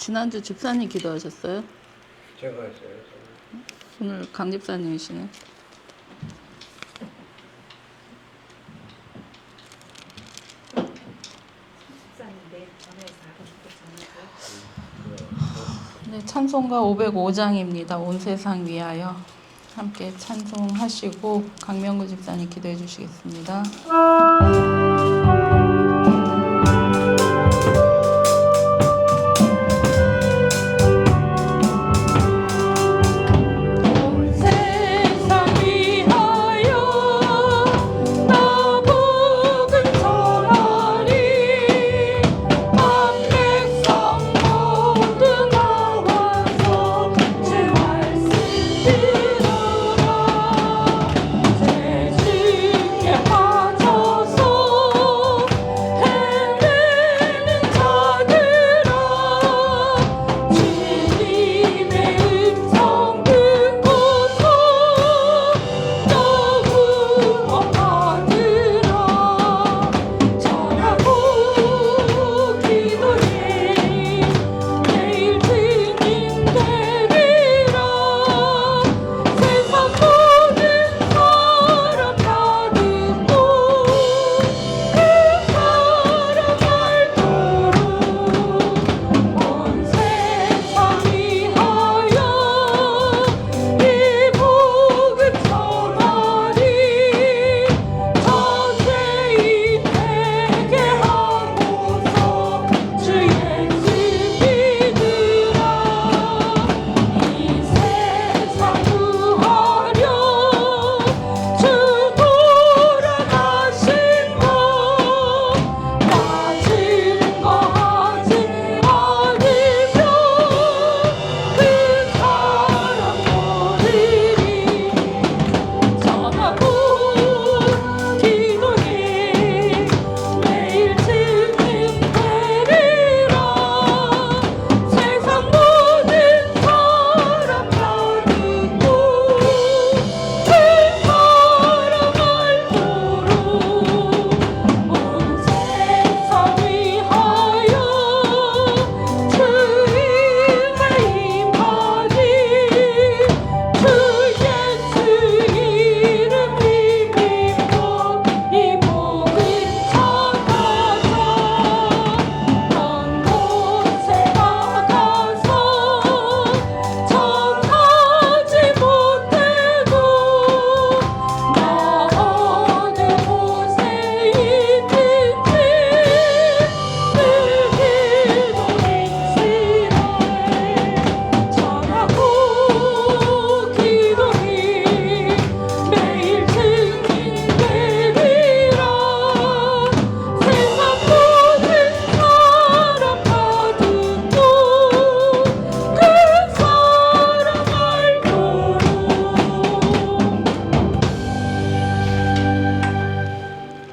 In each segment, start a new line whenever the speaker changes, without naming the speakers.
지난주 집사님 기도하셨어요?
제가 했어요.
오늘 강 집사님이시네. 네, 찬송가 505장입니다. 온 세상 위하여. 함께 찬송하시고 강명구 집사님 기도해 주시겠습니다.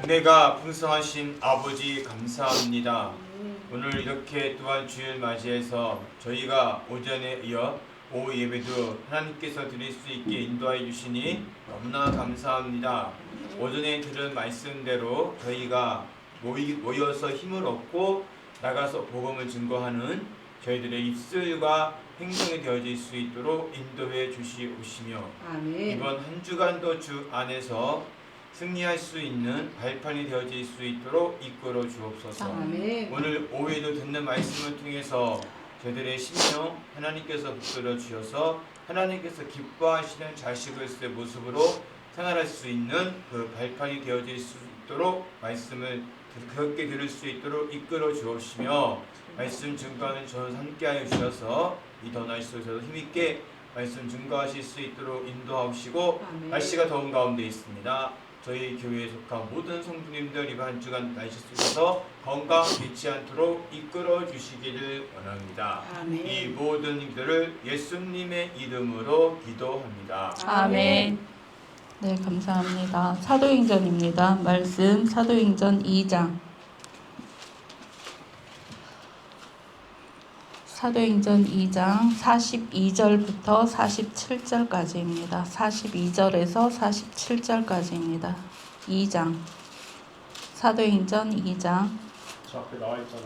은혜가 풍성하신 아버지 감사합니다. 오늘 이렇게 또한 주일 맞이해서 저희가 오전에 이어 오후 예배도 하나님께서 드릴 수 있게 인도하여 주시니 너무나 감사합니다. 오전에 들은 말씀대로 저희가 모여서 힘을 얻고 나가서 복음을 증거하는 저희들의 입술과 행동이 되어질 수 있도록 인도해 주시오시며 이번 한 주간도 주 안에서 승리할 수 있는 발판이 되어질 수 있도록 이끌어 주옵소서. 오늘 오후에도 듣는 말씀을 통해서 저희들의 심령 하나님께서 붙들어 주셔서 하나님께서 기뻐하시는 자식으로서의 모습으로 생활할 수 있는 그 발판이 되어질 수 있도록 말씀을 그렇게 들을 수 있도록 이끌어 주옵시며 말씀 증거하는 저를 함께하여 주셔서 이 더 날씨에서도 힘있게 말씀 증거하실 수 있도록 인도하시고 날씨가 더운 가운데 있습니다. 저희 교회에 속한 모든 성도님들 이번 한 주간 날씨 속에서 건강 잃지 않도록 이끌어 주시기를 원합니다.
아멘.
이 모든 일들을 예수님의 이름으로 기도합니다.
아멘. 네, 감사합니다. 사도행전입니다. 말씀 사도행전 2장. 사도행전 2장 42절부터 47절까지입니다. 42절에서 47절까지입니다. 2장 사도행전 2장
저 앞에 나와 있잖아.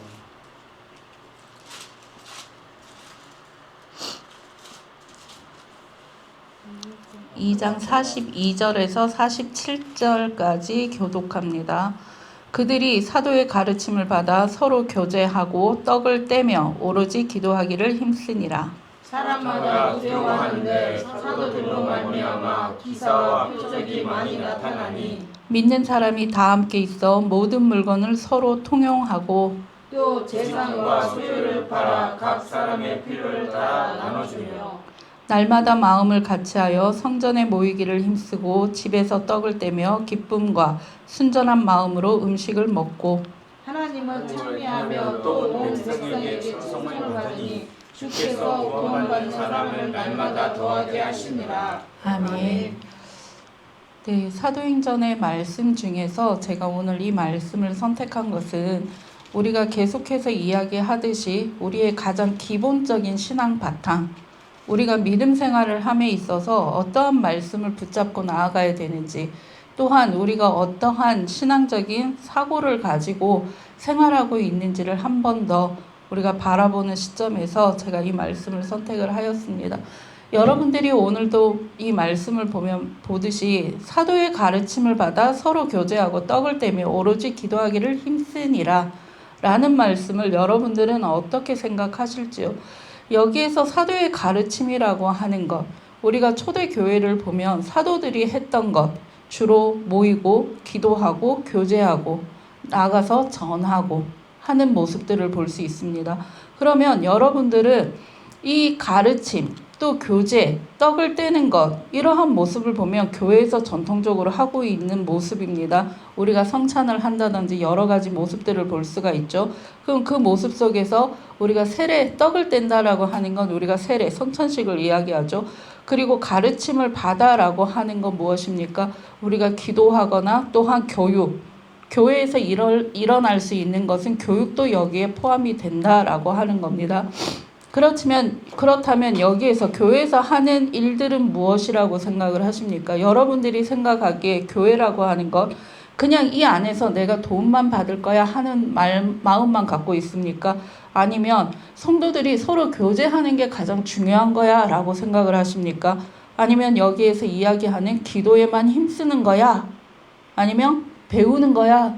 2장 42절에서 47절까지 교독합니다. 그들이 사도의 가르침을 받아 서로 교제하고 떡을 떼며 오로지 기도하기를 힘쓰니라.
사람마다 두려워하는데 사도들로 말미암아 기사와 표적이 많이 나타나니
믿는 사람이 다 함께 있어 모든 물건을 서로 통용하고
또 재산과 소유를 팔아 각 사람의 필요를 따라 나눠주며
날마다 마음을 같이하여 성전에 모이기를 힘쓰고 집에서 떡을 떼며 기쁨과 순전한 마음으로 음식을 먹고
하나님을 찬미하며 또 온 백성에게 찬송을 받으니 주께서 구원받는 사람을 날마다 더하게 하시니라.
아멘. 네, 사도행전의 말씀 중에서 제가 오늘 이 말씀을 선택한 것은 우리가 계속해서 이야기하듯이 우리의 가장 기본적인 신앙 바탕, 우리가 믿음 생활을 함에 있어서 어떠한 말씀을 붙잡고 나아가야 되는지, 또한 우리가 어떠한 신앙적인 사고를 가지고 생활하고 있는지를 한 번 더 우리가 바라보는 시점에서 제가 이 말씀을 선택을 하였습니다. 여러분들이 오늘도 이 말씀을 보듯이 사도의 가르침을 받아 서로 교제하고 떡을 떼며 오로지 기도하기를 힘쓰니라 라는 말씀을 여러분들은 어떻게 생각하실지요? 여기에서 사도의 가르침이라고 하는 것, 우리가 초대교회를 보면 사도들이 했던 것, 주로 모이고 기도하고 교제하고 나가서 전하고 하는 모습들을 볼 수 있습니다. 그러면 여러분들은 이 가르침, 또 교제, 떡을 떼는 것, 이러한 모습을 보면 교회에서 전통적으로 하고 있는 모습입니다. 우리가 성찬을 한다든지 여러 가지 모습들을 볼 수가 있죠. 그럼 그 모습 속에서 우리가 세례, 떡을 뗀다라고 하는 건 우리가 세례, 성찬식을 이야기하죠. 그리고 가르침을 받아라고 하는 건 무엇입니까? 우리가 기도하거나 또한 교육, 교회에서 일어날 수 있는 것은 교육도 여기에 포함이 된다라고 하는 겁니다. 그렇다면 여기에서 교회에서 하는 일들은 무엇이라고 생각을 하십니까? 여러분들이 생각하기에 교회라고 하는 것, 그냥 이 안에서 내가 도움만 받을 거야 하는 마음만 갖고 있습니까? 아니면 성도들이 서로 교제하는 게 가장 중요한 거야 라고 생각을 하십니까? 아니면 여기에서 이야기하는 기도에만 힘쓰는 거야? 아니면 배우는 거야?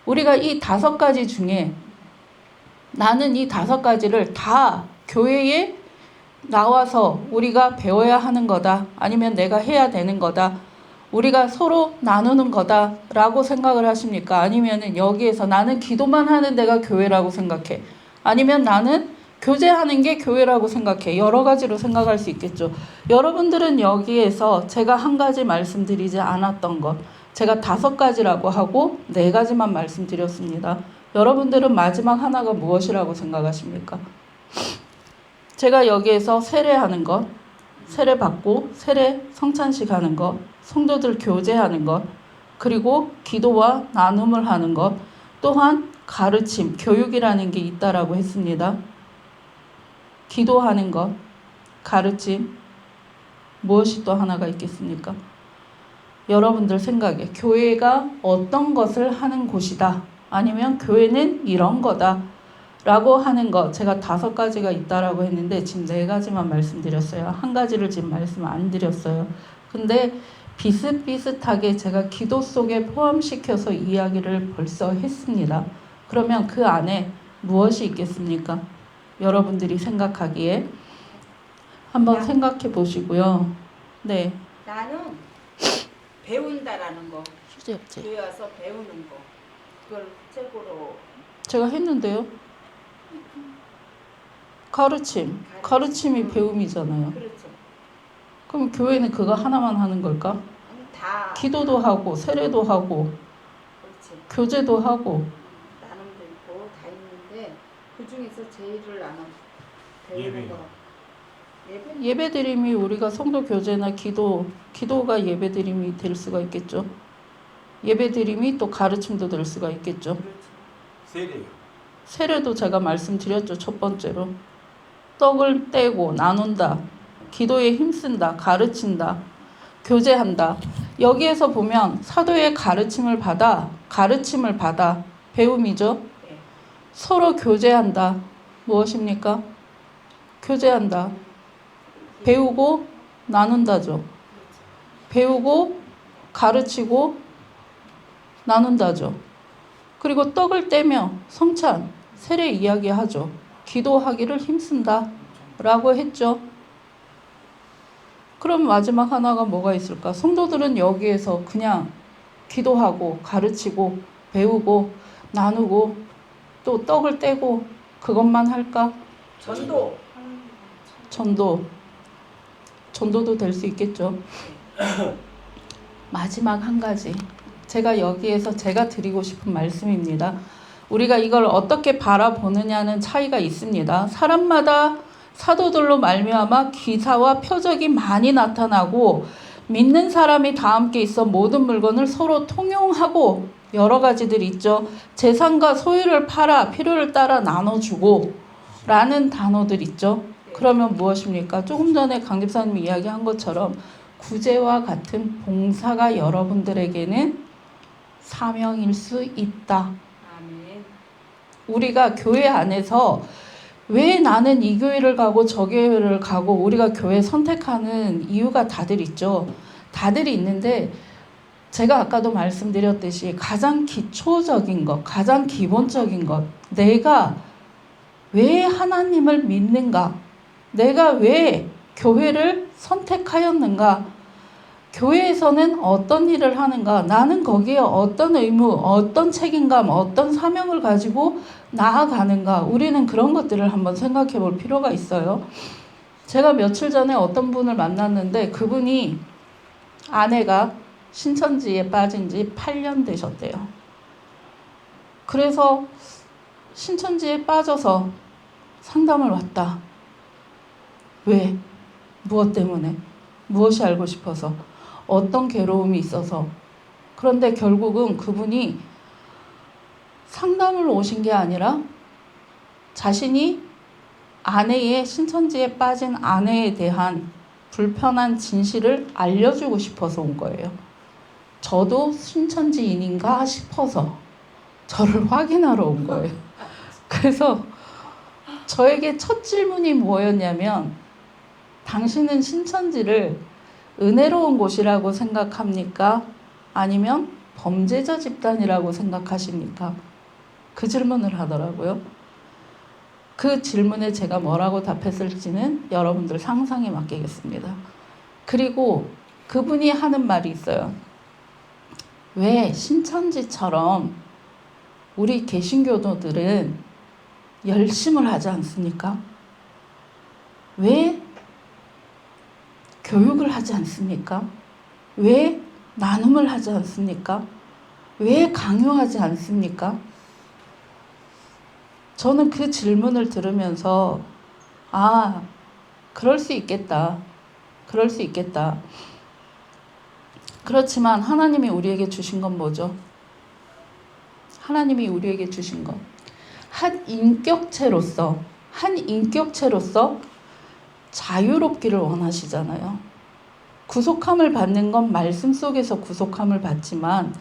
우리가 이 5가지 중에 나는 이 5가지를 다 교회에 나와서 우리가 배워야 하는 거다. 아니면 내가 해야 되는 거다. 우리가 서로 나누는 거다 라고 생각을 하십니까? 아니면 여기에서 나는 기도만 하는 데가 교회라고 생각해. 아니면 나는 교제하는 게 교회라고 생각해. 여러 가지로 생각할 수 있겠죠. 여러분들은 여기에서 제가 한 가지 말씀드리지 않았던 것, 제가 5가지라고 하고 4가지만 말씀드렸습니다. 여러분들은 마지막 하나가 무엇이라고 생각하십니까? 제가 여기에서 세례하는 것, 세례 받고 세례 성찬식 하는 것, 성도들 교제하는 것, 그리고 기도와 나눔을 하는 것, 또한 가르침, 교육이라는 게 있다라고 했습니다. 기도하는 것, 가르침, 무엇이 또 하나가 있겠습니까? 여러분들 생각에 교회가 어떤 것을 하는 곳이다. 아니면 교회는 이런 거다. 라고 하는 것, 제가 5가지가 있다라고 했는데 지금 4가지만 말씀드렸어요. 1가지를 지금 말씀 안 드렸어요. 근데 비슷비슷하게 제가 기도 속에 포함시켜서 이야기를 벌써 했습니다. 그러면 그 안에 무엇이 있겠습니까? 여러분들이 생각하기에 한번 생각해 보시고요. 네.
나는 배운다라는 거,
휴지 없지?
교회 와서 배우는 거, 그걸 최고로.
제가 했는데요. 가르침이 배움이잖아요.
그렇죠.
그럼 교회는 그거 하나만 하는 걸까?
아니, 다
기도도 하고 세례도 하고
그렇지.
교제도 하고
나눔도 있고 다 있는데 그 중에서 제일을 나는 배우는
예배.
거. 예배?
예배드림이 우리가 성도 교제나 기도가 예배드림이 될 수가 있겠죠. 예배드림이 또 가르침도 될 수가 있겠죠.
그렇죠.
세례요.
세례도 제가 말씀드렸죠. 첫 번째로 떡을 떼고 나눈다, 기도에 힘쓴다, 가르친다, 교제한다. 여기에서 보면 사도의 가르침을 받아 배움이죠.
네.
서로 교제한다. 무엇입니까? 교제한다. 배우고 나눈다죠. 배우고 가르치고 나눈다죠. 그리고 떡을 떼며 성찬, 세례 이야기하죠. 기도하기를 힘쓴다 라고 했죠. 그럼 마지막 하나가 뭐가 있을까? 성도들은 여기에서 그냥 기도하고 가르치고 배우고 나누고 또 떡을 떼고 그것만 할까? 전도도 될 수 있겠죠. 마지막 한 가지, 제가 여기에서 제가 드리고 싶은 말씀입니다. 우리가 이걸 어떻게 바라보느냐는 차이가 있습니다. 사람마다 사도들로 말미암아 기사와 표적이 많이 나타나고 믿는 사람이 다 함께 있어 모든 물건을 서로 통용하고 여러 가지들 있죠. 재산과 소유를 팔아 필요를 따라 나눠주고 라는 단어들 있죠. 그러면 무엇입니까? 조금 전에 강 집사님이 이야기한 것처럼 구제와 같은 봉사가 여러분들에게는 사명일 수 있다.
아멘.
우리가 교회 안에서 왜 나는 이 교회를 가고 저 교회를 가고 우리가 교회 선택하는 이유가 다들 있죠. 다들 있는데 제가 아까도 말씀드렸듯이 가장 기초적인 것, 가장 기본적인 것, 내가 왜 하나님을 믿는가? 내가 왜 교회를 선택하였는가? 교회에서는 어떤 일을 하는가? 나는 거기에 어떤 의무, 어떤 책임감, 어떤 사명을 가지고 나아가는가? 우리는 그런 것들을 한번 생각해 볼 필요가 있어요. 제가 며칠 전에 어떤 분을 만났는데 그분이 아내가 신천지에 빠진 지 8년 되셨대요. 그래서 신천지에 빠져서 상담을 왔다. 왜? 무엇 때문에? 무엇이 알고 싶어서? 어떤 괴로움이 있어서? 그런데 결국은 그분이 상담을 오신 게 아니라 자신이 아내의 신천지에 빠진 아내에 대한 불편한 진실을 알려주고 싶어서 온 거예요. 저도 신천지인인가 싶어서 저를 확인하러 온 거예요. 그래서 저에게 첫 질문이 뭐였냐면, 당신은 신천지를 은혜로운 곳이라고 생각합니까? 아니면 범죄자 집단이라고 생각하십니까? 그 질문을 하더라고요. 그 질문에 제가 뭐라고 답했을지는 여러분들 상상에 맡기겠습니다. 그리고 그분이 하는 말이 있어요. 왜 신천지처럼 우리 개신교도들은 열심을 하지 않습니까? 왜 교육을 하지 않습니까? 왜 나눔을 하지 않습니까? 왜 강요하지 않습니까? 저는 그 질문을 들으면서 그럴 수 있겠다. 그럴 수 있겠다. 그렇지만 하나님이 우리에게 주신 건 뭐죠? 하나님이 우리에게 주신 것. 한 인격체로서 자유롭기를 원하시잖아요. 구속함을 받는 건 말씀 속에서 구속함을 받지만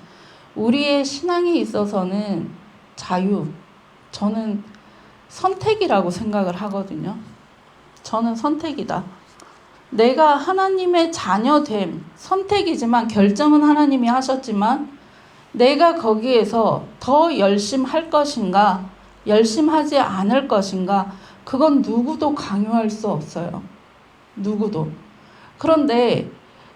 우리의 신앙에 있어서는 자유, 저는 선택이라고 생각을 하거든요. 저는 선택이다. 내가 하나님의 자녀됨, 선택이지만 결정은 하나님이 하셨지만 내가 거기에서 더 열심히 할 것인가, 열심히 하지 않을 것인가, 그건 누구도 강요할 수 없어요. 누구도. 그런데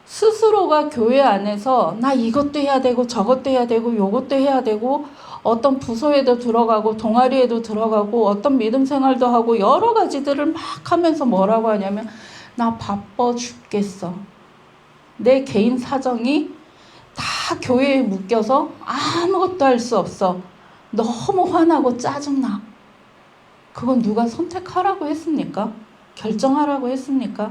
스스로가 교회 안에서 나 이것도 해야 되고 저것도 해야 되고 요것도 해야 되고 어떤 부서에도 들어가고 동아리에도 들어가고 어떤 믿음 생활도 하고 여러 가지들을 막 하면서 뭐라고 하냐면 나 바빠 죽겠어. 내 개인 사정이 다 교회에 묶여서 아무것도 할 수 없어. 너무 화나고 짜증나. 그건 누가 선택하라고 했습니까? 결정하라고 했습니까?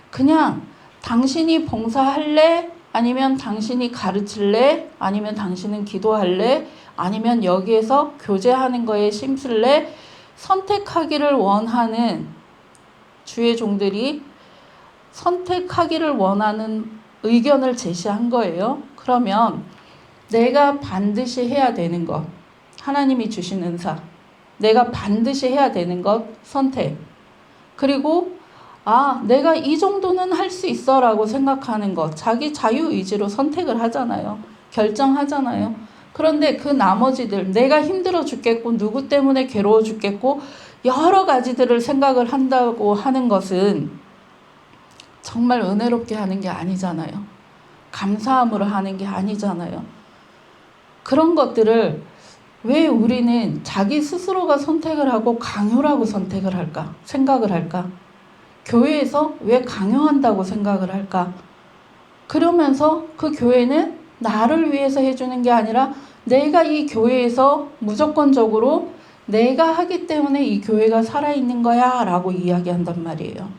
그냥 당신이 봉사할래? 아니면 당신이 가르칠래? 아니면 당신은 기도할래? 아니면 여기에서 교제하는 거에 힘쓸래? 선택하기를 원하는 주의 종들이 선택하기를 원하는 의견을 제시한 거예요. 그러면 내가 반드시 해야 되는 것, 하나님이 주신 은사, 내가 반드시 해야 되는 것 선택. 그리고 아, 내가 이 정도는 할 수 있어 라고 생각하는 것, 자기 자유의지로 선택을 하잖아요. 결정하잖아요. 그런데 그 나머지들, 내가 힘들어 죽겠고 누구 때문에 괴로워 죽겠고 여러 가지들을 생각을 한다고 하는 것은 정말 은혜롭게 하는 게 아니잖아요. 감사함으로 하는 게 아니잖아요. 그런 것들을 왜 우리는 자기 스스로가 선택을 하고 강요라고 선택을 할까? 생각을 할까? 교회에서 왜 강요한다고 생각을 할까? 그러면서 그 교회는 나를 위해서 해주는 게 아니라 내가 이 교회에서 무조건적으로 내가 하기 때문에 이 교회가 살아있는 거야 라고 이야기한단 말이에요.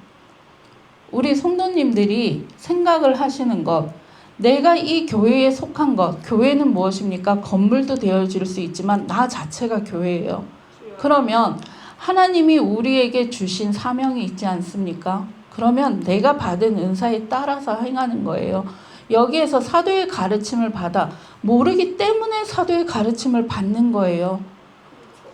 우리 성도님들이 생각을 하시는 것, 내가 이 교회에 속한 것, 교회는 무엇입니까? 건물도 되어질 수 있지만 나 자체가 교회예요. 그러면 하나님이 우리에게 주신 사명이 있지 않습니까? 그러면 내가 받은 은사에 따라서 행하는 거예요. 여기에서 사도의 가르침을 받아 모르기 때문에 사도의 가르침을 받는 거예요.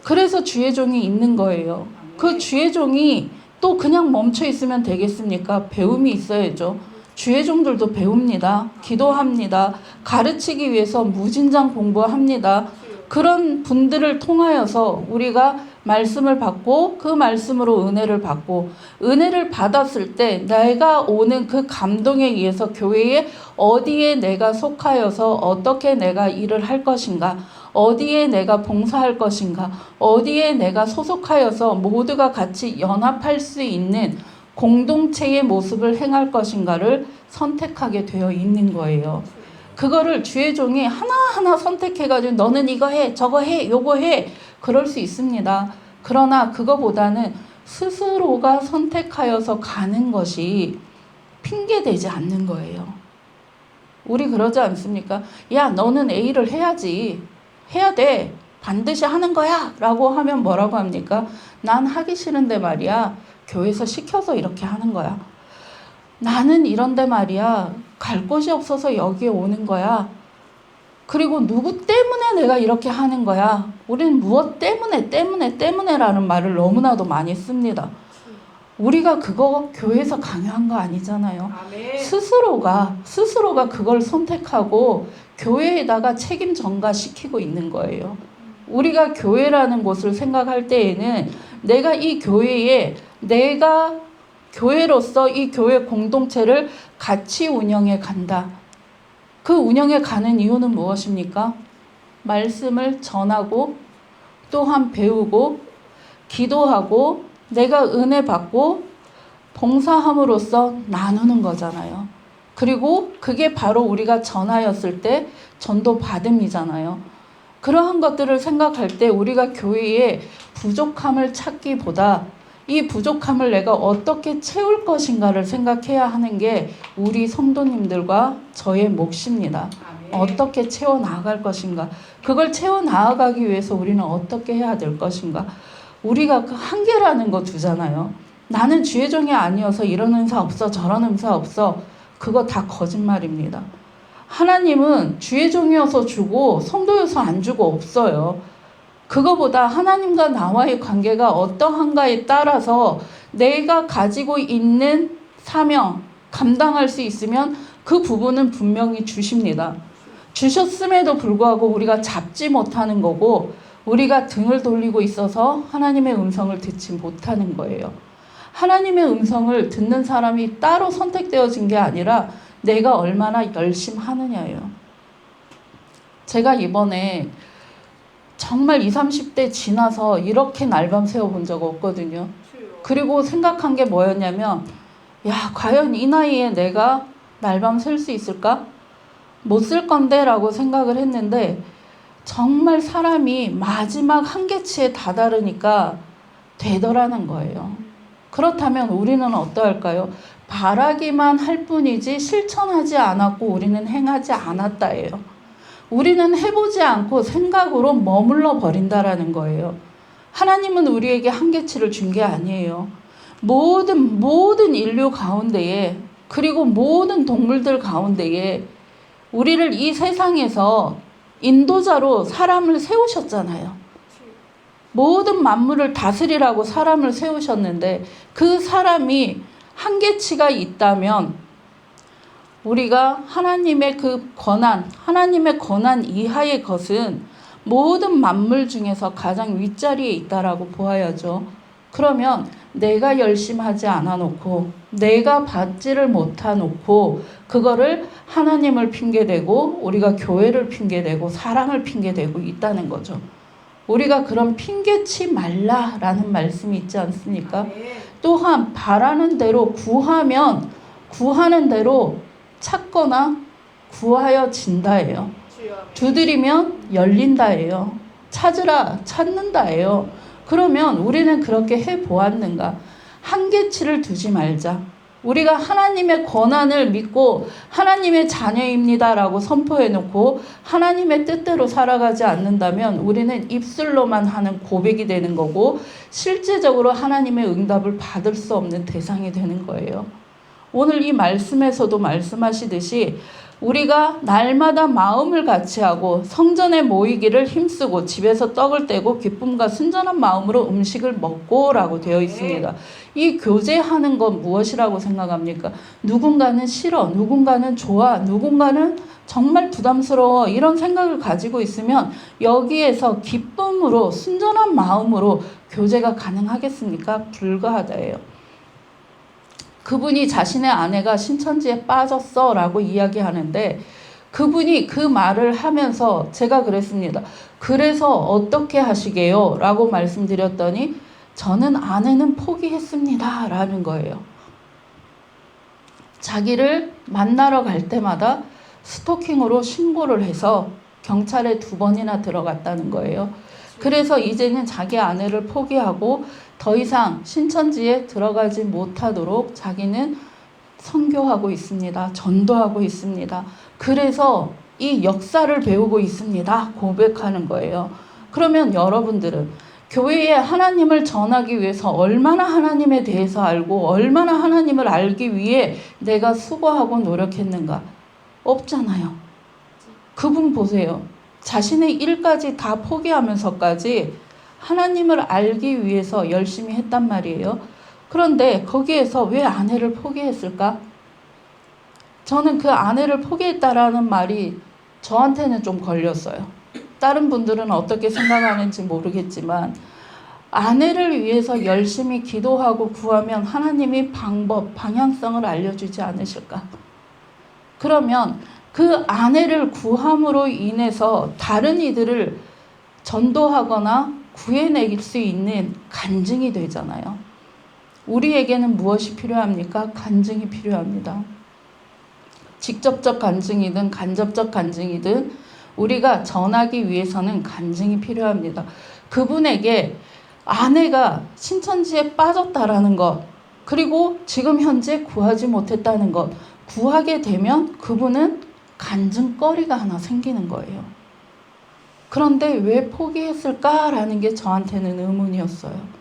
그래서 주의 종이 있는 거예요. 그 주의 종이 또 그냥 멈춰 있으면 되겠습니까? 배움이 있어야죠. 주의 종들도 배웁니다. 기도합니다. 가르치기 위해서 무진장 공부합니다. 그런 분들을 통하여서 우리가 말씀을 받고 그 말씀으로 은혜를 받고 은혜를 받았을 때 내가 오는 그 감동에 의해서 교회에 어디에 내가 속하여서 어떻게 내가 일을 할 것인가, 어디에 내가 봉사할 것인가, 어디에 내가 소속하여서 모두가 같이 연합할 수 있는 공동체의 모습을 행할 것인가를 선택하게 되어 있는 거예요. 그거를 주의 종이 하나하나 선택해가지고 너는 이거 해, 저거 해, 요거 해. 그럴 수 있습니다. 그러나 그거보다는 스스로가 선택하여서 가는 것이 핑계되지 않는 거예요. 우리 그러지 않습니까? 야, 너는 A를 해야지. 해야 돼. 반드시 하는 거야. 라고 하면 뭐라고 합니까? 난 하기 싫은데 말이야. 교회에서 시켜서 이렇게 하는 거야. 나는 이런데 말이야. 갈 곳이 없어서 여기에 오는 거야. 그리고 누구 때문에 내가 이렇게 하는 거야. 우리는 무엇 때문에라는 말을 너무나도 많이 씁니다. 우리가 그거 교회에서 강요한 거 아니잖아요. 스스로가 그걸 선택하고 교회에다가 책임 전가시키고 있는 거예요. 우리가 교회라는 곳을 생각할 때에는 내가 이 교회에 내가 교회로서 이 교회 공동체를 같이 운영해 간다. 그 운영해 가는 이유는 무엇입니까? 말씀을 전하고 또한 배우고 기도하고 내가 은혜 받고 봉사함으로써 나누는 거잖아요. 그리고 그게 바로 우리가 전하였을 때 전도 받음이잖아요. 그러한 것들을 생각할 때 우리가 교회에 부족함을 찾기보다 이 부족함을 내가 어떻게 채울 것인가를 생각해야 하는 게 우리 성도님들과 저의 몫입니다. 어떻게 채워나갈 것인가. 그걸 채워나가기 위해서 우리는 어떻게 해야 될 것인가. 우리가 그 한계라는 거 두잖아요. 나는 주의 종이 아니어서 이런 은사 없어 저런 은사 없어. 그거 다 거짓말입니다. 하나님은 주의 종이어서 주고 성도여서 안 주고 없어요. 그거보다 하나님과 나와의 관계가 어떠한가에 따라서 내가 가지고 있는 사명, 감당할 수 있으면 그 부분은 분명히 주십니다. 주셨음에도 불구하고 우리가 잡지 못하는 거고 우리가 등을 돌리고 있어서 하나님의 음성을 듣지 못하는 거예요. 하나님의 음성을 듣는 사람이 따로 선택되어진 게 아니라 내가 얼마나 열심히 하느냐예요. 제가 이번에 정말 20, 30대 지나서 이렇게 날밤 새워본 적 없거든요. 그리고 생각한 게 뭐였냐면 야, 과연 이 나이에 내가 날밤 셀 수 있을까? 못 쓸 건데 라고 생각을 했는데 정말 사람이 마지막 한계치에 다다르니까 되더라는 거예요. 그렇다면 우리는 어떠할까요? 바라기만 할 뿐이지 실천하지 않았고 우리는 행하지 않았다예요. 우리는 해보지 않고 생각으로 머물러 버린다라는 거예요. 하나님은 우리에게 한계치를 준 게 아니에요. 모든 인류 가운데에 그리고 모든 동물들 가운데에 우리를 이 세상에서 인도자로 사람을 세우셨잖아요. 모든 만물을 다스리라고 사람을 세우셨는데 그 사람이 한계치가 있다면 우리가 하나님의 그 권한, 하나님의 권한 이하의 것은 모든 만물 중에서 가장 윗자리에 있다라고 보아야죠. 그러면 내가 열심히 하지 않아 놓고 내가 받지를 못하 놓고 그거를 하나님을 핑계대고 우리가 교회를 핑계대고 사람을 핑계대고 있다는 거죠. 우리가 그런 핑계치 말라라는 말씀이 있지 않습니까? 또한 바라는 대로 구하면 구하는 대로 찾거나 구하여 진다예요. 두드리면 열린다예요. 찾으라 찾는다예요. 그러면 우리는 그렇게 해보았는가? 한계치를 두지 말자. 우리가 하나님의 권한을 믿고 하나님의 자녀입니다라고 선포해놓고 하나님의 뜻대로 살아가지 않는다면 우리는 입술로만 하는 고백이 되는 거고 실제적으로 하나님의 응답을 받을 수 없는 대상이 되는 거예요. 오늘 이 말씀에서도 말씀하시듯이 우리가 날마다 마음을 같이하고 성전에 모이기를 힘쓰고 집에서 떡을 떼고 기쁨과 순전한 마음으로 음식을 먹고라고 되어 있습니다. 이 교제하는 건 무엇이라고 생각합니까? 누군가는 싫어, 누군가는 좋아, 누군가는 정말 부담스러워 이런 생각을 가지고 있으면 여기에서 기쁨으로 순전한 마음으로 교제가 가능하겠습니까? 불가하다예요. 그분이 자신의 아내가 신천지에 빠졌어 라고 이야기하는데 그분이 그 말을 하면서 제가 그랬습니다. 그래서 어떻게 하시게요? 라고 말씀드렸더니 저는 아내는 포기했습니다 라는 거예요. 자기를 만나러 갈 때마다 스토킹으로 신고를 해서 경찰에 2번이나 들어갔다는 거예요. 그래서 이제는 자기 아내를 포기하고 더 이상 신천지에 들어가지 못하도록 자기는 선교하고 있습니다. 전도하고 있습니다. 그래서 이 역사를 배우고 있습니다. 고백하는 거예요. 그러면 여러분들은 교회에 하나님을 전하기 위해서 얼마나 하나님에 대해서 알고 얼마나 하나님을 알기 위해 내가 수고하고 노력했는가? 없잖아요. 그분 보세요. 자신의 일까지 다 포기하면서까지 하나님을 알기 위해서 열심히 했단 말이에요. 그런데 거기에서 왜 아내를 포기했을까? 저는 그 아내를 포기했다라는 말이 저한테는 좀 걸렸어요. 다른 분들은 어떻게 생각하는지 모르겠지만 아내를 위해서 열심히 기도하고 구하면 하나님이 방법, 방향성을 알려주지 않으실까? 그러면 그 아내를 구함으로 인해서 다른 이들을 전도하거나 구해낼 수 있는 간증이 되잖아요. 우리에게는 무엇이 필요합니까? 간증이 필요합니다. 직접적 간증이든 간접적 간증이든 우리가 전하기 위해서는 간증이 필요합니다. 그분에게 아내가 신천지에 빠졌다라는 것, 그리고 지금 현재 구하지 못했다는 것, 구하게 되면 그분은 간증거리가 하나 생기는 거예요. 그런데 왜 포기했을까라는 게 저한테는 의문이었어요.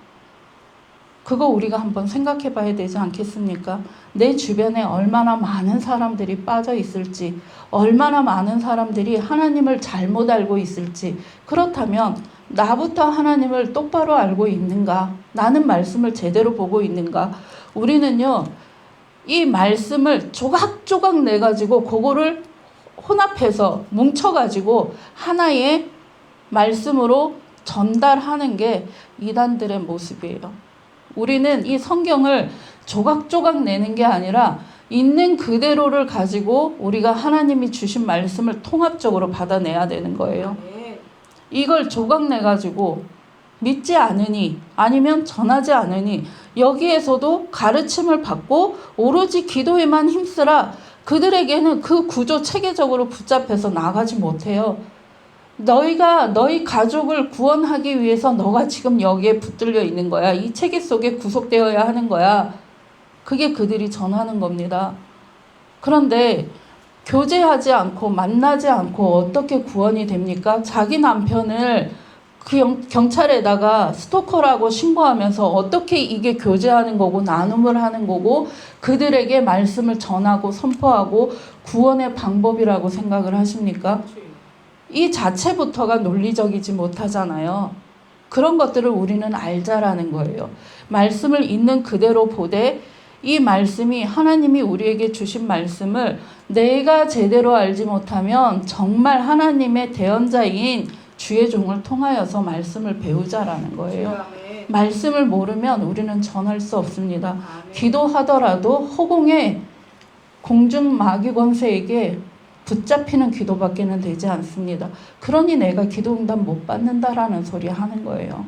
그거 우리가 한번 생각해 봐야 되지 않겠습니까? 내 주변에 얼마나 많은 사람들이 빠져 있을지, 얼마나 많은 사람들이 하나님을 잘못 알고 있을지, 그렇다면 나부터 하나님을 똑바로 알고 있는가? 나는 말씀을 제대로 보고 있는가? 우리는요, 이 말씀을 조각조각 내가지고 그거를 혼합해서 뭉쳐가지고 하나의 말씀으로 전달하는 게 이단들의 모습이에요. 우리는 이 성경을 조각조각 내는 게 아니라 있는 그대로를 가지고 우리가 하나님이 주신 말씀을 통합적으로 받아내야 되는 거예요. 이걸 조각 내가지고 믿지 않으니 아니면 전하지 않으니 여기에서도 가르침을 받고 오로지 기도에만 힘쓰라. 그들에게는 그 구조 체계적으로 붙잡혀서 나가지 못해요. 너희가 너희 가족을 구원하기 위해서 너가 지금 여기에 붙들려 있는 거야. 이 체계 속에 구속되어야 하는 거야. 그게 그들이 전하는 겁니다. 그런데 교제하지 않고 만나지 않고 어떻게 구원이 됩니까? 자기 남편을 그 경찰에다가 스토커라고 신고하면서 어떻게 이게 교제하는 거고 나눔을 하는 거고 그들에게 말씀을 전하고 선포하고 구원의 방법이라고 생각을 하십니까? 이 자체부터가 논리적이지 못하잖아요. 그런 것들을 우리는 알자라는 거예요. 말씀을 있는 그대로 보되 이 말씀이 하나님이 우리에게 주신 말씀을 내가 제대로 알지 못하면 정말 하나님의 대언자인 주의 종을 통하여서 말씀을 배우자라는 거예요.
아멘.
말씀을 모르면 우리는 전할 수 없습니다.
아멘.
기도하더라도 허공의 공중 마귀 권세에게 붙잡히는 기도밖에는 되지 않습니다. 그러니 내가 기도 응답 못 받는다라는 소리 하는 거예요.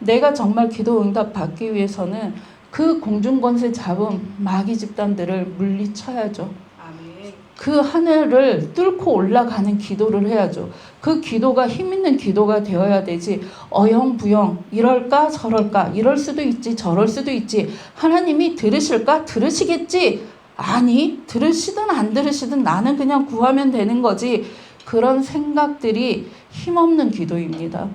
내가 정말 기도 응답 받기 위해서는 그 공중 권세 잡은 마귀 집단들을 물리쳐야죠.
아멘.
그 하늘을 뚫고 올라가는 기도를 해야죠. 그 기도가 힘 있는 기도가 되어야 되지 어영부영 이럴까 저럴까 이럴 수도 있지 저럴 수도 있지 하나님이 들으실까 들으시겠지 아니 들으시든 안 들으시든 나는 그냥 구하면 되는 거지 그런 생각들이 힘없는 기도입니다.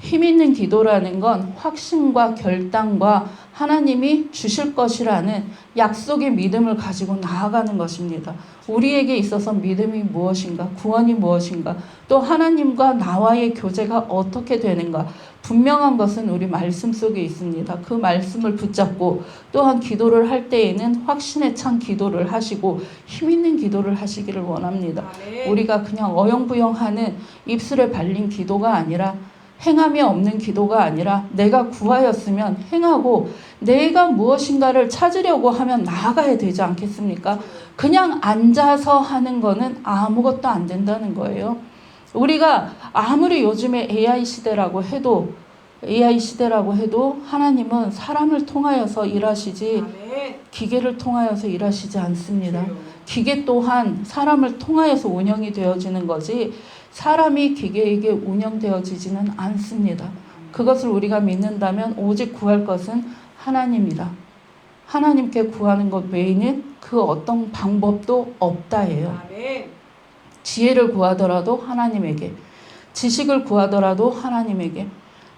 힘 있는 기도라는 건 확신과 결단과 하나님이 주실 것이라는 약속의 믿음을 가지고 나아가는 것입니다. 우리에게 있어서 믿음이 무엇인가, 구원이 무엇인가, 또 하나님과 나와의 교제가 어떻게 되는가 분명한 것은 우리 말씀 속에 있습니다. 그 말씀을 붙잡고 또한 기도를 할 때에는 확신에 찬 기도를 하시고 힘 있는 기도를 하시기를 원합니다.
아멘.
우리가 그냥 어영부영하는 입술에 발린 기도가 아니라 행함이 없는 기도가 아니라 내가 구하였으면 행하고 내가 무엇인가를 찾으려고 하면 나아가야 되지 않겠습니까? 그냥 앉아서 하는 거는 아무것도 안 된다는 거예요. 우리가 아무리 요즘에 AI 시대라고 해도 하나님은 사람을 통하여서 일하시지
아멘.
기계를 통하여서 일하시지 않습니다. 기계 또한 사람을 통하여서 운영이 되어지는 거지 사람이 기계에게 운영되어지지는 않습니다. 그것을 우리가 믿는다면 오직 구할 것은 하나님이다. 하나님께 구하는 것 외에는 그 어떤 방법도 없다예요.
아멘.
지혜를 구하더라도 하나님에게, 지식을 구하더라도 하나님에게,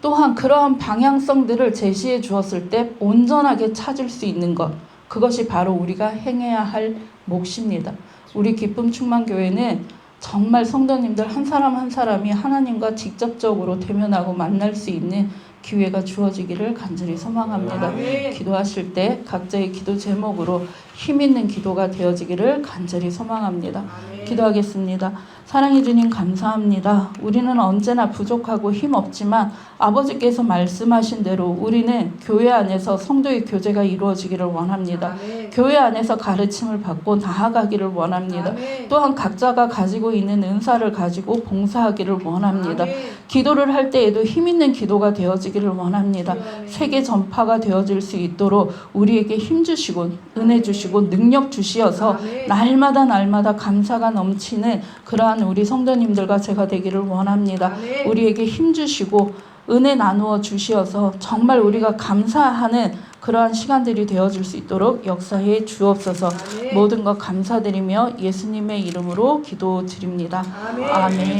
또한 그러한 방향성들을 제시해 주었을 때 온전하게 찾을 수 있는 것, 그것이 바로 우리가 행해야 할 몫입니다. 우리 기쁨 충만교회는 정말 성도님들 한 사람 한 사람이 하나님과 직접적으로 대면하고 만날 수 있는 기회가 주어지기를 간절히 소망합니다.
아멘.
기도하실 때 각자의 기도 제목으로 힘 있는 기도가 되어지기를 간절히 소망합니다.
아멘.
기도하겠습니다. 사랑해 주님 감사합니다. 우리는 언제나 부족하고 힘없지만 아버지께서 말씀하신 대로 우리는 교회 안에서 성도의 교제가 이루어지기를 원합니다.
아멘.
교회 안에서 가르침을 받고 나아가기를 원합니다.
아멘.
또한 각자가 가지고 있는 은사를 가지고 봉사하기를 원합니다.
아멘.
기도를 할 때에도 힘 있는 기도가 되어지기를 원합니다.
아멘.
세계 전파가 되어질 수 있도록 우리에게 힘 주시고 은혜 주시고 능력 주시어서
아멘.
날마다 감사가 넘치는 그러한 우리 성도님들과 제가 되기를 원합니다.
아멘.
우리에게 힘 주시고 은혜 나누어 주시어서 정말 우리가 감사하는 그러한 시간들이 되어질 수 있도록 역사해 주옵소서.
아멘.
모든 것 감사드리며 예수님의 이름으로 기도드립니다.
아멘.
아멘.